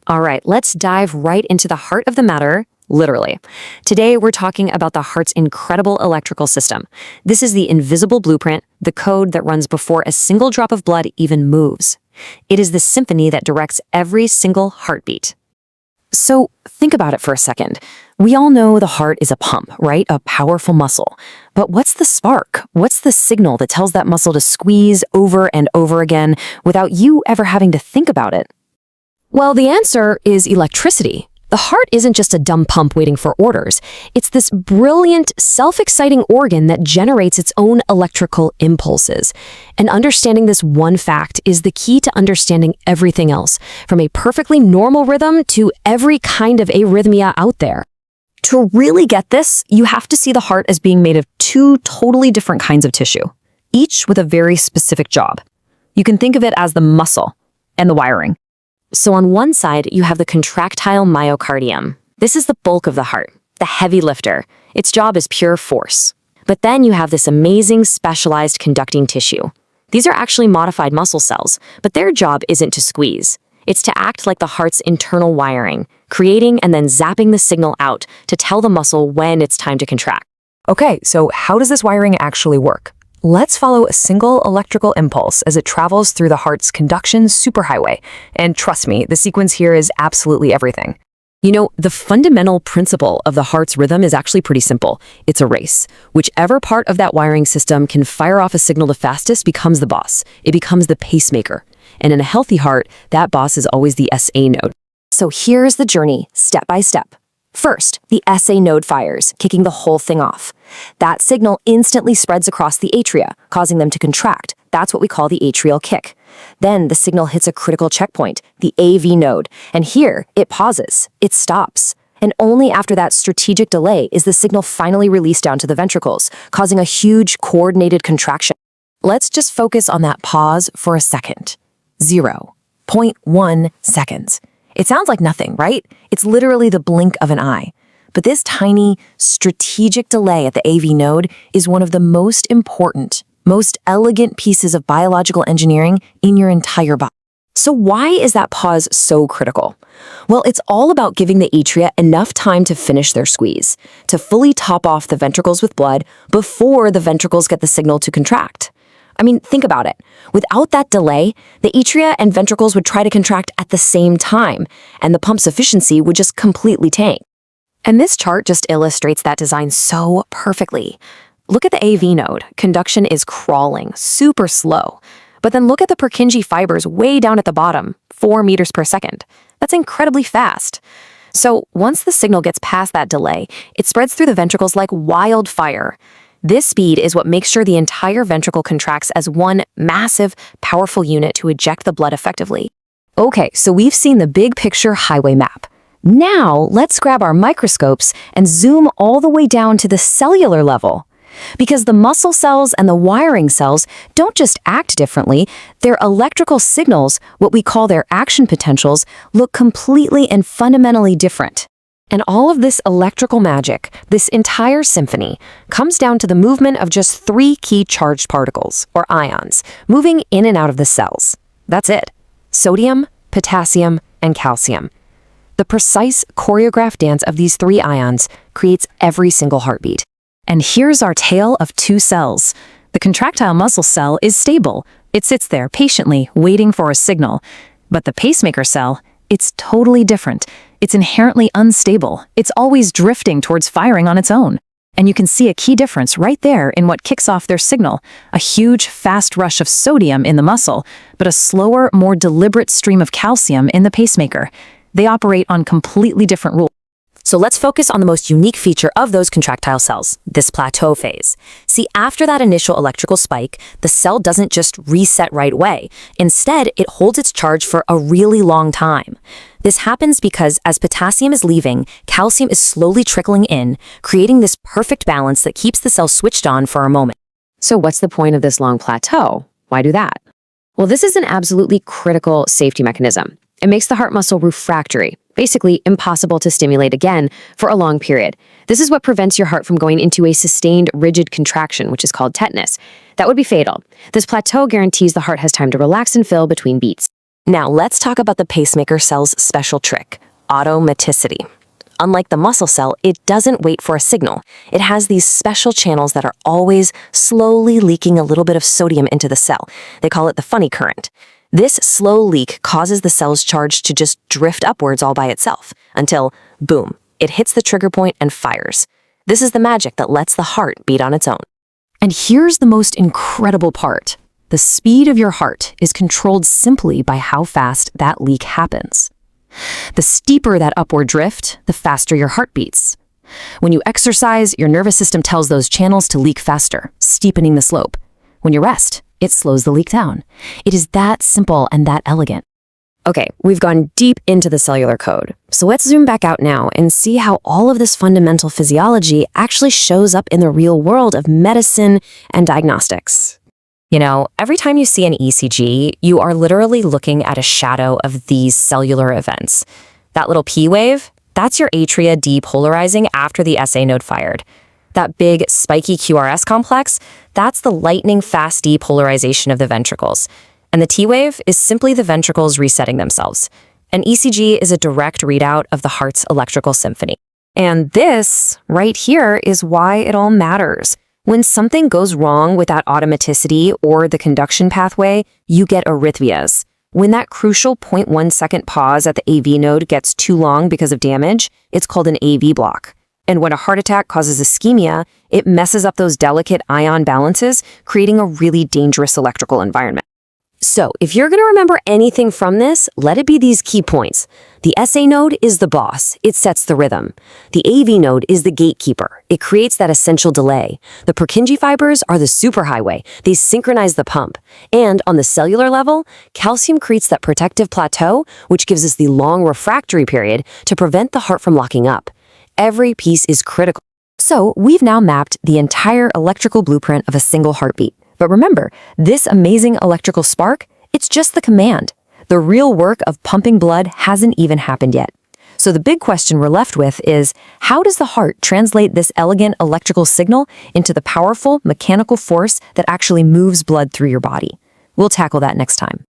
All right, let's dive right into the heart of the matter, literally. Today, we're talking about the heart's incredible electrical system. This is the invisible blueprint, the code that runs before a single drop of blood even moves. It is the symphony that directs every single heartbeat. So think about it for a second. We all know the heart is a pump, right? A powerful muscle. But what's the spark? What's the signal that tells that muscle to squeeze over and over again without you ever having to think about it? Well, the answer is electricity. The heart isn't just a dumb pump waiting for orders. It's this brilliant, self-exciting organ that generates its own electrical impulses. And understanding this one fact is the key to understanding everything else, from a perfectly normal rhythm to every kind of arrhythmia out there. To really get this, you have to see the heart as being made of two totally different kinds of tissue, each with a very specific job. You can think of it as the muscle and the wiring. So on one side, you have the contractile myocardium. This is the bulk of the heart, the heavy lifter. Its job is pure force. But then you have this amazing specialized conducting tissue. These are actually modified muscle cells, but their job isn't to squeeze. It's to act like the heart's internal wiring, creating and then zapping the signal out to tell the muscle when it's time to contract. Okay, so how does this wiring actually work? Let's follow a single electrical impulse as it travels through the heart's conduction superhighway. And trust me, the sequence here is absolutely everything. You know, the fundamental principle of the heart's rhythm is actually pretty simple. It's a race. Whichever part of that wiring system can fire off a signal the fastest becomes the boss. It becomes the pacemaker. And in a healthy heart, that boss is always the SA node. So here's the journey, step by step. First, the SA node fires, kicking the whole thing off. That signal instantly spreads across the atria, causing them to contract. That's what we call the atrial kick. Then the signal hits a critical checkpoint, the AV node, and here it pauses, it stops. And only after that strategic delay is the signal finally released down to the ventricles, causing a huge coordinated contraction. Let's just focus on that pause for a second. 0.1 seconds. It sounds like nothing, right? It's literally the blink of an eye. But this tiny, strategic delay at the AV node is one of the most important, most elegant pieces of biological engineering in your entire body. So why is that pause so critical? Well, it's all about giving the atria enough time to finish their squeeze, to fully top off the ventricles with blood before the ventricles get the signal to contract. I mean, think about it. Without that delay, the atria and ventricles would try to contract at the same time, and the pump's efficiency would just completely tank. And this chart just illustrates that design so perfectly. Look at the AV node. Conduction is crawling, super slow. But then look at the Purkinje fibers way down at the bottom, 4 meters per second. That's incredibly fast. So once the signal gets past that delay, it spreads through the ventricles like wildfire. This speed is what makes sure the entire ventricle contracts as one massive, powerful unit to eject the blood effectively. Okay, so we've seen the big picture highway map. Now, let's grab our microscopes and zoom all the way down to the cellular level. Because the muscle cells and the wiring cells don't just act differently, their electrical signals, what we call their action potentials, look completely and fundamentally different. And all of this electrical magic, this entire symphony, comes down to the movement of just 3 key charged particles, or ions, moving in and out of the cells. That's it. Sodium, potassium, and calcium. The precise choreographed dance of these 3 ions creates every single heartbeat. And here's our tale of 2 cells. The contractile muscle cell is stable. It sits there patiently, waiting for a signal. But the pacemaker cell, it's totally different. It's inherently unstable. It's always drifting towards firing on its own. And you can see a key difference right there in what kicks off their signal. A huge, fast rush of sodium in the muscle, but a slower, more deliberate stream of calcium in the pacemaker. They operate on completely different rules. So let's focus on the most unique feature of those contractile cells, this plateau phase. See, after that initial electrical spike, the cell doesn't just reset right away. Instead, it holds its charge for a really long time. This happens because as potassium is leaving, calcium is slowly trickling in, creating this perfect balance that keeps the cell switched on for a moment. So what's the point of this long plateau? Why do that? Well, this is an absolutely critical safety mechanism. It makes the heart muscle refractory, basically impossible to stimulate again for a long period. This is what prevents your heart from going into a sustained rigid contraction, which is called tetanus. That would be fatal. This plateau guarantees the heart has time to relax and fill between beats. Now let's talk about the pacemaker cell's special trick, automaticity. Unlike the muscle cell, it doesn't wait for a signal. It has these special channels that are always slowly leaking a little bit of sodium into the cell. They call it the funny current. This slow leak causes the cell's charge to just drift upwards all by itself, until, boom, it hits the trigger point and fires. This is the magic that lets the heart beat on its own. And here's the most incredible part. The speed of your heart is controlled simply by how fast that leak happens. The steeper that upward drift, the faster your heart beats. When you exercise, your nervous system tells those channels to leak faster, steepening the slope. When you rest, it slows the leak down. It is that simple and that elegant. Okay, we've gone deep into the cellular code. So let's zoom back out now and see how all of this fundamental physiology actually shows up in the real world of medicine and diagnostics. You know, every time you see an ECG, you are literally looking at a shadow of these cellular events. That little P wave, that's your atria depolarizing after the SA node fired. That big, spiky QRS complex, that's the lightning-fast depolarization of the ventricles. And the T wave is simply the ventricles resetting themselves. An ECG is a direct readout of the heart's electrical symphony. And this, right here, is why it all matters. When something goes wrong with that automaticity or the conduction pathway, you get arrhythmias. When that crucial 0.1 second pause at the AV node gets too long because of damage, it's called an AV block. And when a heart attack causes ischemia, it messes up those delicate ion balances, creating a really dangerous electrical environment. So, if you're going to remember anything from this, let it be these key points. The SA node is the boss. It sets the rhythm. The AV node is the gatekeeper. It creates that essential delay. The Purkinje fibers are the superhighway. They synchronize the pump. And on the cellular level, calcium creates that protective plateau, which gives us the long refractory period to prevent the heart from locking up. Every piece is critical. So, we've now mapped the entire electrical blueprint of a single heartbeat. But remember, this amazing electrical spark, it's just the command. The real work of pumping blood hasn't even happened yet. So the big question we're left with is, how does the heart translate this elegant electrical signal into the powerful mechanical force that actually moves blood through your body? We'll tackle that next time.